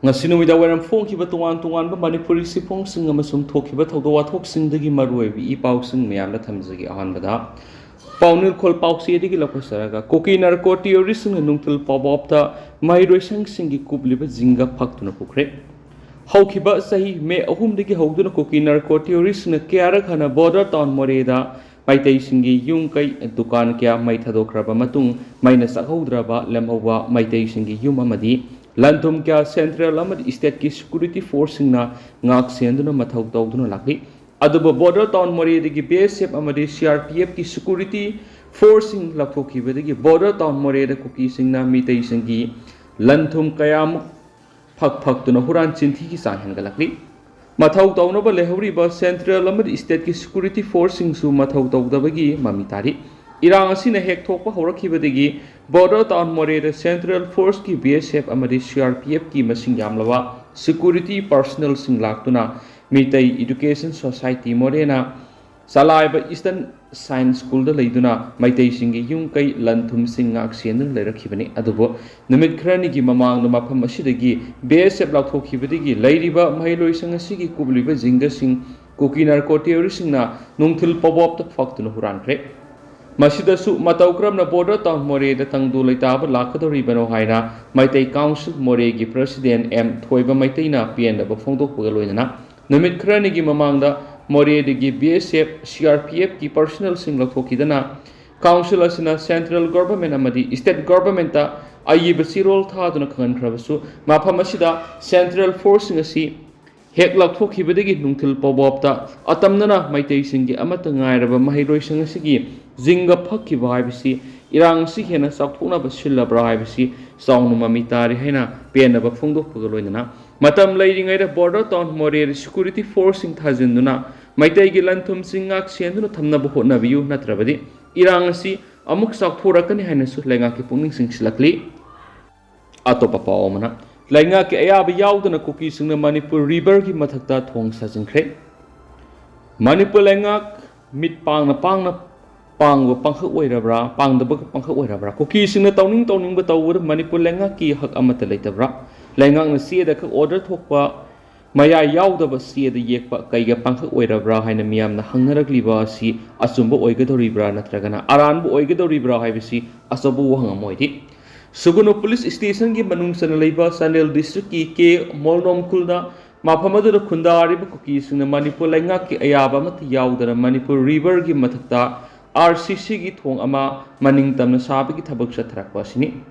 ngasi numida waram phongkiba tongan manipuri siphongsing amasung thokhiba thawdo wathoksingdagi maruoibi I pausing miyamna thamjagi ahanbada paunil khol pausi edigi lakhosaraga Kuki Narco terrorist nungtul pabopta mahiroisang singi kubliba jinga phaktuna pukre haukiba sahi me ahumdagi hawduna Kuki Narco terrorist na kyara khana border town moreda maitai singi yung kai dukan kya mai thadokraba matung maina sakhodraba lemhowa maitai singi yum amadi Lantum kya Central amad State ki Security Force na ngak senduna mathau tawduna lakli aduba border town moredi BSF amadi CRPF ki Security Force lathokibadagi border town moreda Kuki singna mitai singi lantum kayam phak huran chinthi ki sang lakli mathau tawna lehori ba Central amad State ki Security Force su mathau tawdabagi mamitari Irang asina hek thokpa horakhibadagi border town moreda Central Force ki BSF amadi CRPF ki masing yamlawa security personnel sing laktuna mitai education society morena salaiba Eastern Science School da leiduna maitai singi yung kai lanthum sing ngak sian lerakhibani adubo numit khrani gi mamang no mafam asidagi BSF lakthokhibadagi leiriba mailoi sing asigi kubliba jingda sing Kuki Narco terrorist na nungthil pabop tak faktuna hurankhre Masidasu matawkramna border town more da tangdu leitaba lakadoribano haina maitai council more gi president M thoiba maitaina PN ba phongdokpaga loinana numit khrani gi mamangda more gi BSF CRPF ki personnel sing lathokidana council asina central government amadi state government ta ayiba sirol thaduna khankhrabasu mafam asida central force ngasi hek lathokibadagi nungthil pabopta atamnana maitai singi amata ngairaba mahiroi sangasigi jinga phakkiba haibisi irang si hena sakthona basilla bra haibisi saunu mamitari hena penaba phongdokpaga loinana matam leiringai da border town more security force sing thajinduna maitai gi lanthum singak senduna thamna hotna biu natrabadi irang si amuk sakthorakani haina su lenga ki pungning singsilakli atopa pawmana Lainga ke ayaba yaudana Kuki singna Manipur River ki mathakta thong sajinkre Manipur lainga mit pangna pangwa pangkhak oirabra pangdaba pangkhak oirabra Kuki singna tawning ba tawur Manipur lainga ki hak amata leitabra lainga na sieda ka order thokpa maya yaudaba sieda yekpa kaiga pangkhak oirabra haina miyamna hangnarakliba si asumba oigadoribra natragana aranbu oigadoribra haibisi asabu hangamoidi Suguno Police Station ki manung sanalaiba Sandel District ki ke Molnom Kulda mafamadu khundari ba Kuki singna Manipur lainga ki ayaba mat yaudana Manipur River ki mathakta RCC ki thong ama maning tamna sabi ki thabak satharakwa sini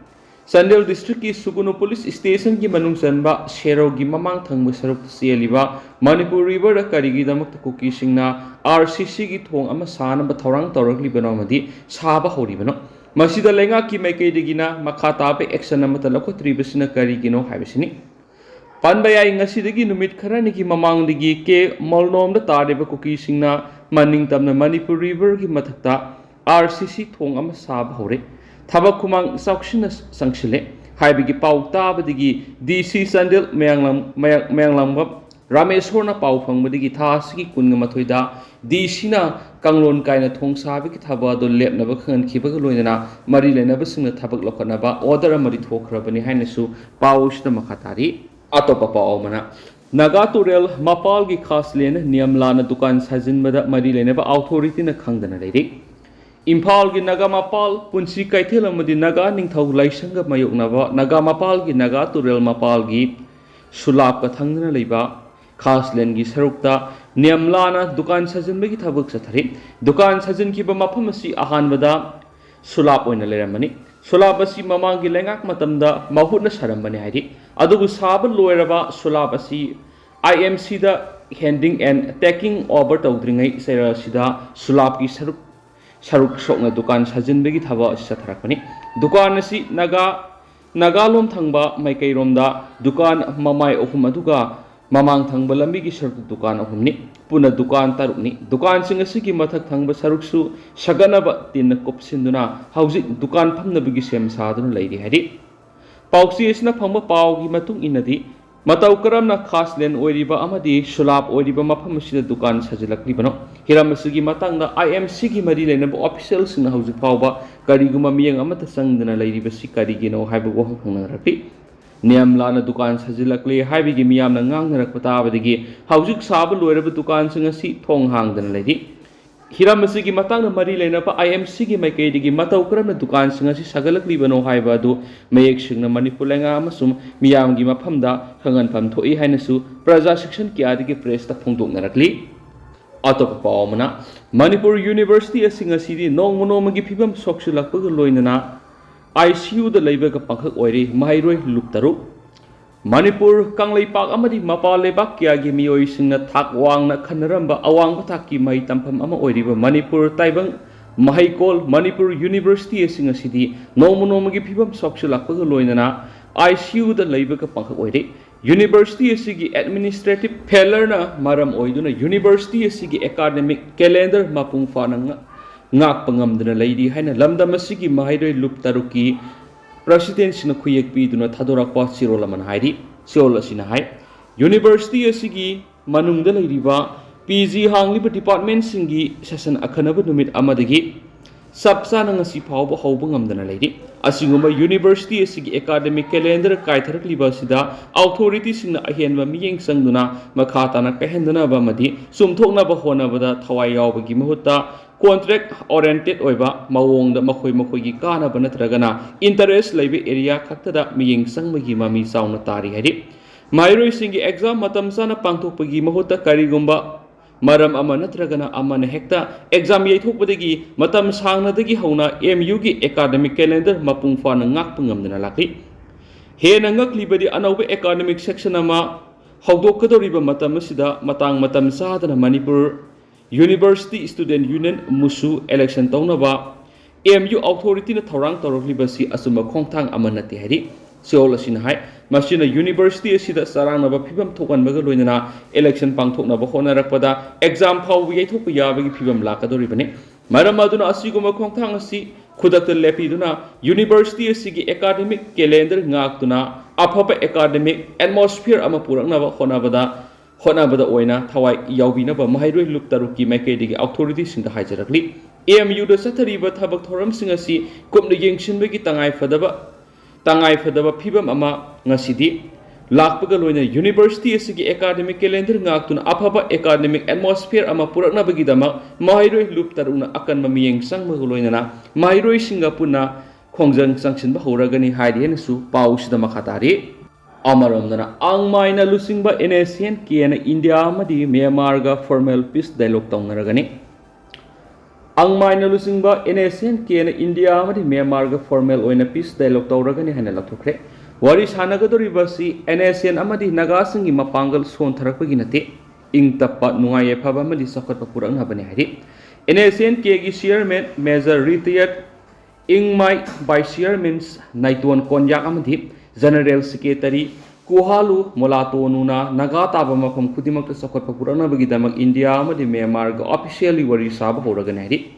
Sandel District ki Suguno Police Station ki manung sanba Shero gi mamang thangba saruk seliba Manipur River da karigi damak Kuki singna RCC ki thong ama sana ba thorang tawrakli banamadi saba hori bano Masida lenga ki maikai digina makhata pe action amata lakhotri bisina kari gino haibisini panbaya ngasidagi numit kharani ki mamang digi ke molnom da tareba Kuki singna maning tamna Manipur River ki mathakta RCC thong ama sab hore thabak khumang sauksina sangsile haibigi pau tabadigi DC Sandel mayanglam Rameshwarna pau phangbadigi thasigi kunga mathoida DC na kanglon kaina thong sabi ki thaba do lepnaba khan khibaga loinana mari lenaba singna thabak lokhanaba order mari thokhrabani hainasu paushna makhatari atopa paumana Naga Turel Mapal gi khas len niamlana dukan sajinbada mari lenaba authority na khangdana leiri Imphal gi Naga Mapal punsi kaithel amadi Naga ningthau laisanga mayoknaba Naga Mapal gi Naga Turel Mapal gi sulap ka thangdana leiba khas len gi sarukta niamlana dukan sajinbagi thabak sathari dukan sajin ki ba mafam asi ahanbada sulap oina leramani sulap asi mamang gi lengak matamda mahutna sarambani haidi adugu sab loiraba sulap asi IMC da handing and taking over tawdringai sera sida sulap ki saruk sokna dukan sajinbagi thaba satharakani dukan asi nagalom thangba maikai romda dukan mamai ohum aduga Mamang thangba lambi ki saruk dukan ahumni puna dukan tarukni dukan sing asigi mathak thangba saruksu saganaba tin kopsinduna hauji dukan phamnabigi sem saduna leiri hari pauksi isna phangba pau gi matung inadi matau karamna khas len oiriba amadi sulap oiriba mafam sida dukan sajilakli bano hiram asigi matangda IMC gi mari lenaba official sing hauji pauba kariguma miyang amata sangdana leiri basi karigino haibu go hangna rapi नियम लाना दुकान सजिलक्ले हाइबिगी मियामना ngangnarap patabadigi haujuk saba loiraba dukan singasi thong hangdan ledi hiram asigi matang na mari lena pa IMC gi maikai digi matau kramna dukan singasi sagalakli bano haiba du mayek singna manipur lenga amasum miyam gi maphamda khangan pham thoi hainasu praja section kya digi press ta phongdok narakli atop pawmana manipur university asingasi di nongmono gi phibam soksulak pa loinana ICU da leiba ka pangkhak oiri mahairoi luptaru Manipur kanglei pak amadi mapa lebak kya gi mioi singna thak wang na khanaramba awang ba thak ki mai tampham ama oiriba Manipur taibang mahaikol Manipur University singa sidi nomo gi phibam soksulak pa loinana ICU da leiba ka pangkhak oiri University sigi administrative failure na maram oiduna University sigi academic calendar mapung fananga ngak pangamdana leidi haina lamdam asigi mahairoi luptaruki president sina khuyek pi duna thadorakwa sirol aman hairi siol asina hai university asigi manungda leiriba PG hangliba department singi session akhanaba numit amadagi sabsana ngasi phawba hawba ngamdana leiri asiguma university asigi academic calendar kaitharakliba sida authority singna ahenba miyeng sangduna makhatana kahendana ba madi sumthokna ba hona bada thawai yawbagi mahutta contract oriented oiba mawong da makhoi gi kana ba natragana interest leibe area khaktada miyeng sangmagi mami sauna tari hari mairoi singi exam matam sana pangthokpagi mahutta karigumba maram ama natragana amana hekta exam yaithokpadagi matam sangnadagi hauna MU gi academic calendar mapung fana ngak pangamdana lakli he nangak libadi anauba academic section ama hawdokadoriba matam sida matang matam sadana Manipur University Student Union musu election taunaba MU authority na thorang toroklibasi asuma khongthang amanati hari siol asina hai masina university asida sarangnaba phibam thokanbaga loinana election pangthoknaba honarakpada exam phaw yaithokpa yabagi phibam lakadoribane maram aduna asiguma khongthang asi khudakta lepiduna university asigi academic calendar ngaktuna afaba academic atmosphere ama puraknaba honabada oina thawai yaubinaba mahairoi luptaruki maikai authority sinda haijarakli AMU da sathariba thabak thoram singasi kumna yengsinbagi tangai fadaba phibam ama ngasidi lakpaga loina university asigi academic calendar ngaktuna afaba academic atmosphere ama puraknabagi dama mahairoi luptaruna akan mamiyeng sangma loinana mahairoi singapuna khongjang sangsinba horagani haidienasu pausida makhatari Amaramdana angmaina lusingba NSCN kiana India amadi Myanmar ga formal peace dialogue taunaragani angmaina lusingba NSCN kiana India amadi Myanmar ga formal oina peace dialogue tauragani hana lathokre wari sanagadoriba si NSCN amadi naga singi mapangal son tharakpagi nate ing tappa nungai phaba amadi sakhatpa purang habani hari NSCN ki chairman major retired ingmai vice chairman Naitwan Konyak amadi General Secretary Kuhalu Molatonuna Nagataba Makom Kudimak Sakotpa Purana Bagidamak India Madi Myanmar ga officially wari saba horaganari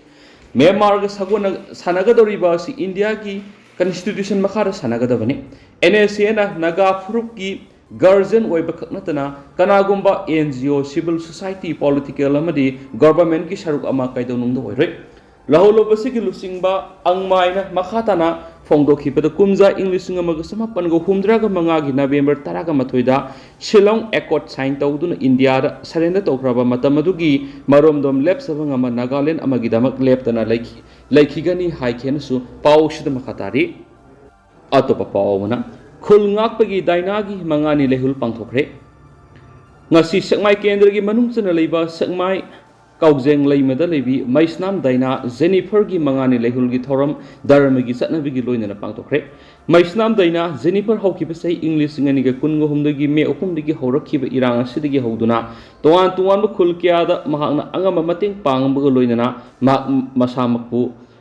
Myanmar ga sagona sanagadoriba si India ki constitution makhara sanagadabani NSCN naga frup ki guardian oiba khaknatana kanagumba NGO civil society political amadi government ki saruk ama kaidonungdo oiroi lahulobasigi lusingba angmaina makhatana phongdokhipada kumja English ngamaga samapan go humdraga mangagi November 13 da Shillong Accord sign tawduna India da surrender tawkraba matamadugi maromdom lepsaba ngama Nagaland amagi damak leptana laikhigani haikhenasu pawshida makhatari atopa pawmana khulngakpagi dainagi mangani lehul pangthokre ngasi sakmai kendra gi manungchana leiba sakmai kaujeng leimada lebi maisnam daina Jennifer gi mangani lehul gi thoram dharma gi satnabi gi loinana pangtokre maisnam daina Jennifer haukiba sei English ngani ga kungo humdagi me okumdagi horakhiba irang asidagi hoduna tuan khul kya da mahangna angama mating pangba ga loinana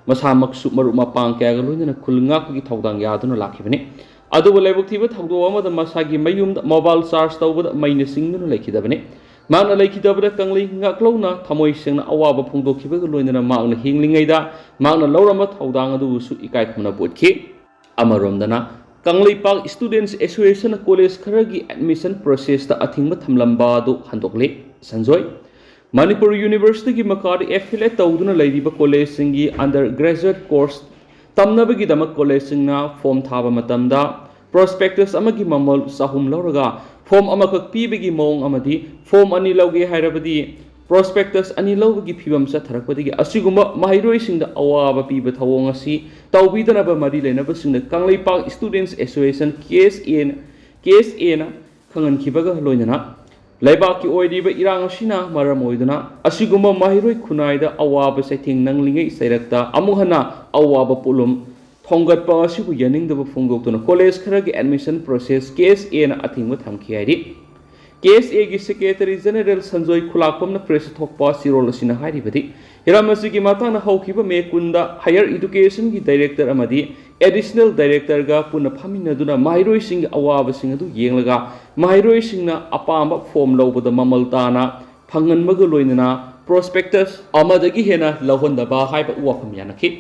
masamaksu maru mapang kya ga loinana khulngak gi thaudang yaduna lakhibani adu lebuk thiba thaudo amada masagi mayum mobile charge tawbada maina singduna lekhidabani Magna laikidabra kangli ngaklona thamoi sengna awaba phongdokhibaga loinana magna hinglingaida magna laurama thaudang adu su ikai khumna botki amaromdana kangli pak students association college kharagi admission process ta athingba thamlamba du handokle sanjoy Manipur University ki makari affiliate tawduna leiriba college singi undergraduate course tamnabagi damak college singna form thaba matamda prospectus amagi mamal sahum lauraga form amakak pibagi mong amadi form ani lauge hairabadi prospectus ani laubagi phibam satharakpadagi asiguma mahiroi singda awaba piba thawong asi tawbidanaba mari lenaba singda kanglaipak students association KSA na khangan khibaga loinana laibaki oiriba irang asina maram oiduna asiguma mahiroi khunaida awaba saithing nanglingai sairakta amuhana awaba pulum thongat pa asibu yaningdaba phongdoktuna college kharagi admission process KSA na athingba thamki hairi KSA gi Secretary General Sanjoy Khulakpamna press thokpa sirol asina hairibadi hiramasi gi matana haukiba me kunda higher education gi director amadi additional director ga puna phaminaduna mahiroi sing awaba sing adu yenglaga mahiroi singna apamba form lobada mamaltana phanganmaga loinana prospectus amadagi hena lahondaba haiba wafam yanaki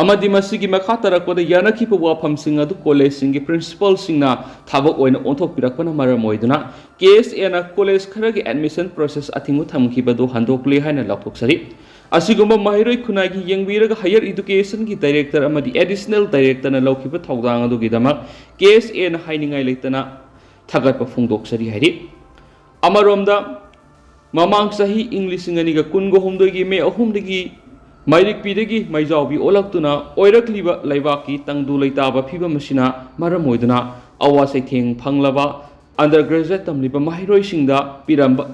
amadi masigi makatarakpada yanakipa wafam sing adu college sing gi principal singna thabak oina onthok pirakpana maram oiduna KSA na college kharagi admission process athingu thamkibadu handokli haina laptoksari asigumba mahiroi khunagi yengbiraga higher education gi director amadi additional director na laukiba thawdang adu gidama KSA na hainingai leitana thagatpa phungdoksari hairi amaromda mamang sahi english nganiga kungo humdogi me ahumdagi mairik pidagi maijawbi olaktuna oirakliba laibaki tangdu leitaba phiba masina maramoiduna awa saitheng phanglaba undergraduate tamliba mahiroi singda piramba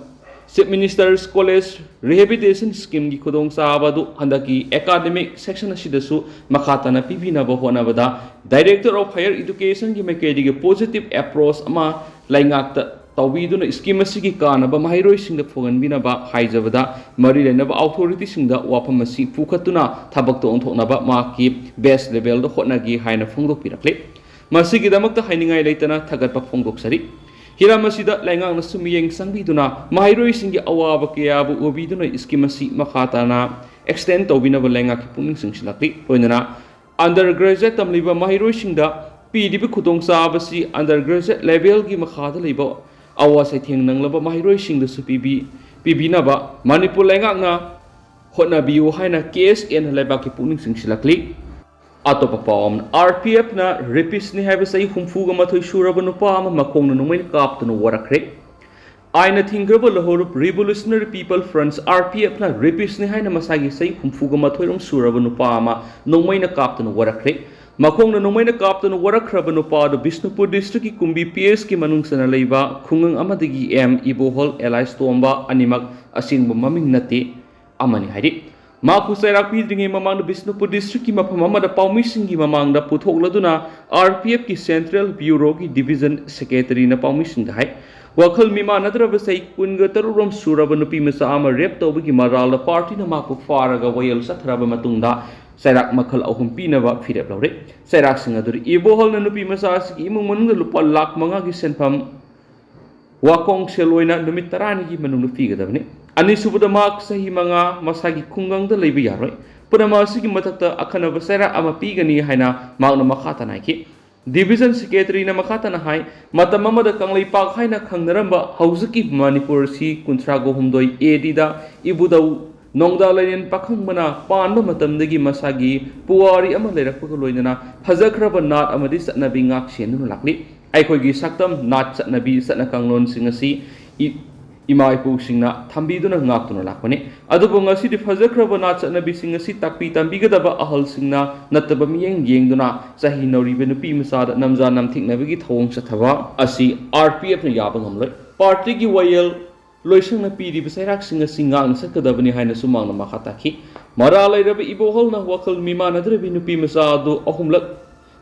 Chief Minister's College Rehabilitation Scheme gi khudong sabadu handaki academic section asidasu makhatana pibinaba honabada Director of Higher Education gi mekedi positive approach ama laingakta tawbiduna scheme asigi kanaba mahiroi singda foganbinaba haijabada mari lenaba authority singda wafam asi pukhatuna thabakto onthoknaba maki best level do hotnagi haina phongdok pirakle masigi damakta hainingai leitana thagatpa phongdok sari Hiramasida Langang na sumiyeng sangbiduna mahiroi singi awaba kayabu ubiduna iskimasi makhatana extend tawbinaba langaki puning singsilakli loinana undergraduate tamliba mahiroi singda pidibi khutong sabasi undergraduate level gi makhada leiba awa saitheng nanglaba mahiroi singda su pibinaba Manipur Langang na hotnabiu haina KSA na laibaki puning singsilakli Atopa pawam RPF na rapist ni haiba sai humfuga mathoi suraba nupa ama makongna numain kaptuna warakre aina thingraba lahorup Revolutionary People Fronts RPF na rapist ni haina masagi sai humfuga mathoi rom suraba nupa ama numain kaptuna warakre makongna numain kaptuna warakraba nupa do Bishnupur district ki kumbi PS ki manungsana leiba khungang amadagi M Ibohol Elias Tomba animak asingba maming nati amani hairi Maku sairak pidringi mamang da Bishnupur district ki mafam amada paumising gi mamang da puthokladuna RPF ki Central Bureau ki Division Secretary na paumising da hai wakhal mima nadraba sai kunga taruram suraba nupi masa ama rep tawba gi maral da party na maku faraga wayal sathraba matungda sairak makhal ahum pinaba phirep lawre sairak singa dur ibohol na nupi masa asigi imung manung lupa lakh manga gi senpham wakong seloina numit tarani gi manung figadabne Anisubada mak sahi manga masagi kungang da leibi yaroi pudama asigi matakta akhanaba saira ama pigani haina magna makhata naiki Division Secretary na makhata na hai matamama da kanglai pak haina khangnaramba hauzuki Manipur si kuntrago humdoi edida ibudau nongda lainen pakhang mana panba matamdagi masagi puwari ama leirakpa loinana phajakraba nat amadi satnabi ngak senunu lakli aikhoigi saktam nat satnabi satna kanglon singasi Ima ipu singna thambiduna ngakuna lakpane adubu ngasi di phajakraba na chatnabi singasi takpi tambigadaba ahal singna nataba miyeng yengduna sahi nauribe nupi masada namja namthiknabagi thawong sathaba asi RPF na yaba ngamloi party gi wayel loisang na pidi besairak singasi ngang sakadabani haina sumang na makhataki mara lairabe ibohol na wakal mima nadrabi nupi masadu ahumlak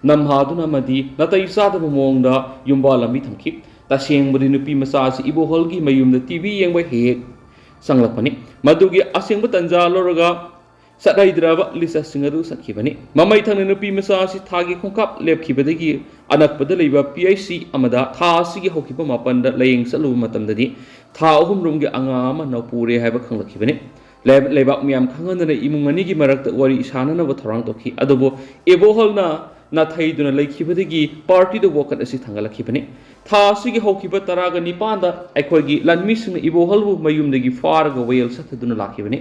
namhaduna madi natai sadaba mongda yumbalami thamki Taseng beri nupi masasi ibu holgi mayum da TV yang baik hek sanglak pani madugi aseng betanja loraga sadai draba lisa singadu sakhi bani mamai thang nupi masasi thagi khongkap lep khibadagi anak badalaiba PIC amada tha sigi hokiba mapanda layeng salu matamdadi tha ahum rumgi angama napure haiba khanglakhi bani leibak miam khangandana imungani gi marakta wari isana na batharang tokhi adubo eboholna na thaiduna laikhibadagi party da wokat asi thangalakhi bani tha sigi hokiba taraga nipanda aikhoigi lanmi singna iboholbu mayumdagi faraga wayel sathaduna lakhibani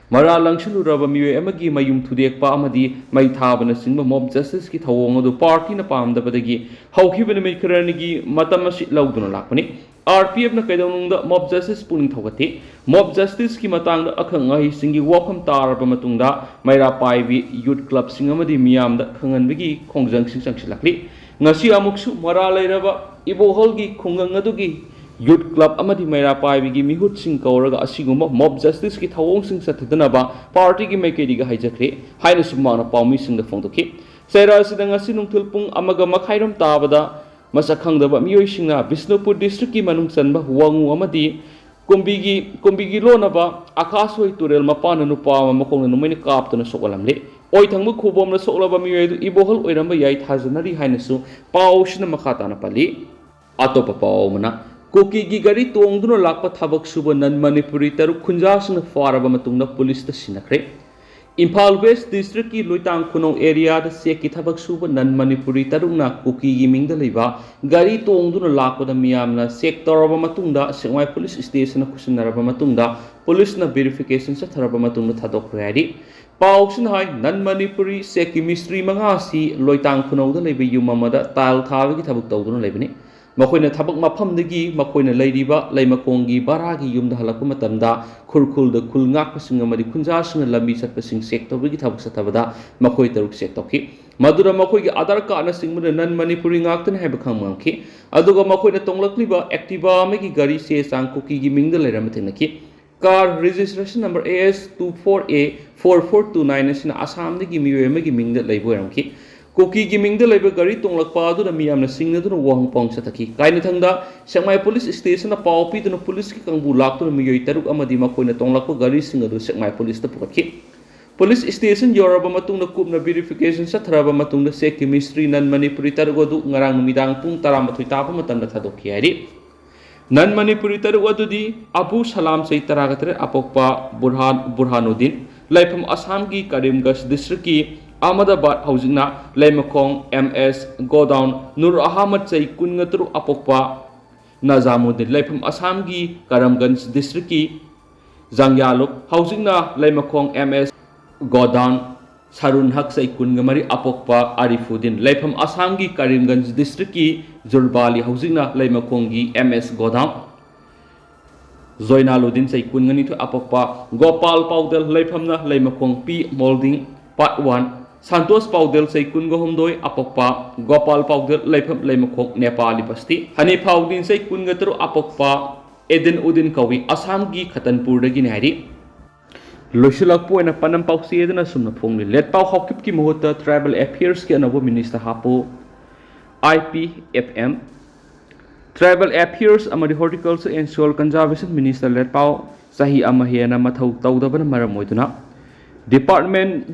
Mara langsiluraba miyoy amagi mayum thudekpa amadi mai thabana singba mob justice ki thawong adu party na pamdabadagi hawkhibana mi kharanigi matam asi lauduna lakpani RPF na kaidonungda mob justice puning thawgati mob justice ki matangda akhang ngai singi wafam taraba matungda maira paibi youth club sing amadi miyamda khanganbigi khongjang sing changsilakli ngasi amuksu mara lairaba iboholgi khongang adugi youth club amadi maira paibi mihut sing kauraga asiguma mob justice ki thawong sing sathadanaba party ki maikedi ga haijakre haina sumana paumi sing da phongdoki saira sidang asi nungthul pung amaga makhairam tabada masakangdaba miyoi singna Bishnupur district ki manung sanba wangu amadi kumbigi lonaba akasoi turel mapana nupa makongna numaini kaptuna sokolamle oi thangbu khubomna soklaba miyoi du ibohol oiramba yai thajanari hainasu paushna makhatana pali atopa paumana Kuki gi gari tongduna lakpa thabak suba nan Manipuri taru khunjasna faraba matungna police ta sinakre Imphal West District ki Loitang Khunong area da se ki thabak suba nan Manipuri tarungna Kuki gi mingda leiba gari tongduna lakpa da miyamna sector aba matungda sengwai police station na kusinaraba matungda police na verification sa tharaba matungda thadokre ari Pausin hai nan Manipuri se ki mystery manga si Loitang Khunong da leiba yumamada tal thawi ki thabak tawduna leibani Makoina thabak mafamdagi makoina leiriba leimakongi baragi yumda halakpa matamda khulkhulda khulngak pasing amadi khunjasing lambi chatpasing sectorgi thabak sathabada makoi taruk sectorki madura makoi gi adar card na singmuna nan Manipuri ngaktan haiba khangmangki aduga makoina tonglakliba activa amagi gari se sang Kuki gi mingda leiramathengaki car registration number AS24A4429 asina Assam dagi miyoy amagi mingda leiboramki Kuki gi mingda leiba gari tonglakpa adu na miyamna singna duna wahang pong sataki kaina thangda Sengmai police station na paupi duna police ki kangbu laktu na miyoy taruk amadi makoina tonglakpa gari singa du Sengmai police ta pukatki police station yoraba matungna kupna verification sa tharaba matungna se chemistry nan Manipuri taruk adu ngarang numidang pung 13 tapa matamda thadokki ari nan Manipuri taruk adu di Abu Salam sai taragatre apokpa Burhanuddin laifam Assam gi Karimganj district ki Ahmedabad Haujingna Leimakong MS Godown Nur Ahmad Sai Kungatru Apokpa Nazamuddin Leipam Assam gi Karimganj district ki Zangyaluk Haujingna Leimakong MS Godown Sarun Hak Sai Kungamari Apokpa Arifuddin Leipam Assam gi Karimganj district ki Zulbali Haujingna Leimakong gi MS Godown Zoinaluddin Sai Kungani to Apokpa Gopal Paudel Leipamna Leimakong P Molding Part 1 Santos Paudel say kun gohomdoi apokpa Gopal Paudel leipam leimakok Nepali pasti Hani Paudin say kun gatro apokpa Eden Udin Kawi Assam gi Khatanpur dagi nari Loisulak po na panam pausi edna sumna phongni let pau hokip ki mohota tribal affairs ki anabo minister hapo IPFM Tribal Affairs amadi horticulture and soil conservation minister let pau sahi amahena mathau tawdabana maram moiduna Department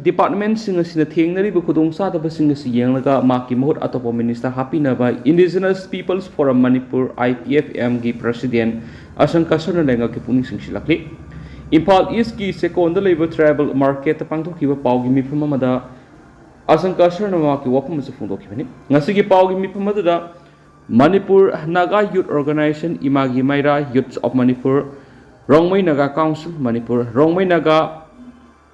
sing asina thengnari bu khudong sa daba sing asi yenglaga maki mohot atopo minister hapina ba Indigenous Peoples Forum Manipur IPFM gi president Asanka Sonlenga ki puning sing silakli Imphal East ki second level tribal market pangthokki ba pawgi mifam amada Asanka Sonlenga ki wapam se phungdokki bani ngasi gi pawgi mifam amada Manipur Naga Youth Organization Imagi Maira Youths of Manipur Rongmai Naga Council Manipur Rongmai Naga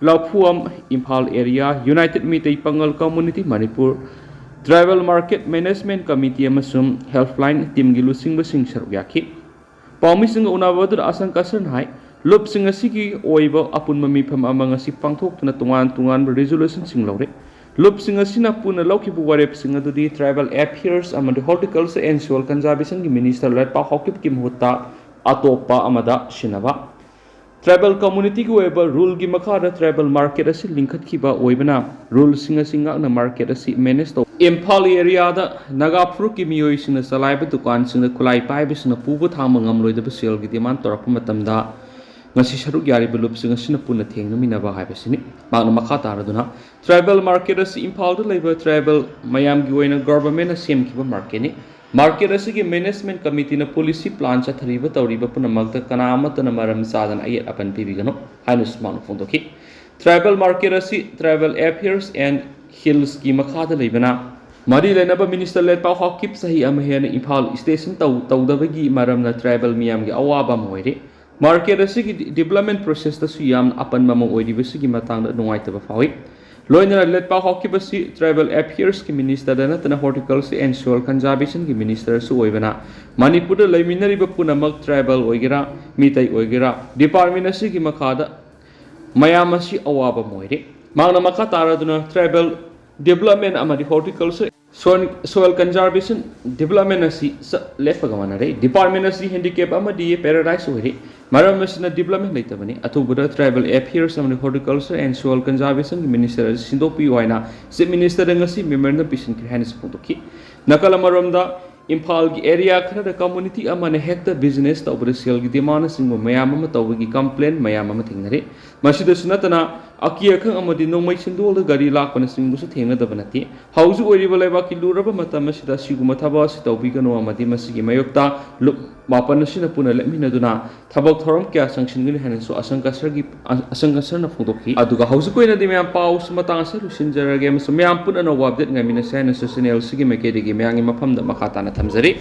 Laupuam Imphal area United Meitei Pangal Community Manipur Tribal Market Management Committee amasum Helpline Team gi lusing basing sarugyaki Paumi sing unawadur asang kasan hai lup sing asigi oiba apun mamifam amang asi pangthok na tungan resolution sing lawre lup sing asina puna lauki bu warep sing adudi tribal affairs amad horticulture and soil conservation gi minister lat pa hokip ki muhutta atopa amada sinaba Tribal community ki weba rule gi makhara tribal market asi linkhat ki ba oibana rule singa singa na market asi manage to Imphal area da naga fru ki miyoi sina salai ba dukan sina kulai pai ba sina pubu thang mangam loi da sel gi demand tor pa matamda ngasi sharuk yari belup singa sina puna theng numina ba hai ba sini magna makha taraduna tribal market asi Imphal da leiba tribal mayam gi oina government asem ki ba market ni Market asigi management committee na policy plan cha thariba tawriba punamakta kanamata na maram sadan ayat apan pibigano hanus manu fondoki tribal market asi tribal affairs and hills ki makhada leibana mari lenaba minister let pa hokip sahi amahena Imphal station tawdabagi maram na tribal miyam gi awaba moire market asigi development process ta su yam apan mama oidibasigi matang da nuaitaba fawi loina let pa hokibasi tribal affairs ki minister da natana horticulture and soil conservation ki minister su oibana manipur da laiminari ba punamak tribal oigera mitai oigera department asigi makada mayam asi awaba moire mangna makha taraduna tribal development amadi horticulture soil conservation development asi lepagamana re department asi handicap amadi paradise oire maram asina development leitabani atubura tribal affairs amadi horticulture and soil conservation minister sindopi waina chief minister ngasi member na pisin krihanis puntoki nakala maramda Imphal ki area khara da community amane hekta business ta obra sel gi demand sing mayam ama tawgi complaint mayam ama thingnare masida sunatana akia khang amadi nomai sindol da gari lakpana sing busu thengna da banati hauju ori balaiba ki luraba mata masida siguma thaba si tawbi gano amadi masigi mayokta mapan sina puna lemina duna thabak thorom kya sanction gi hanen so asankasar na phudokhi aduga hauju koina de myam paus matang sa lusinjarage masum myam puna no update ngamina sana social sigi mekede gi myang mafam da makata na thamjari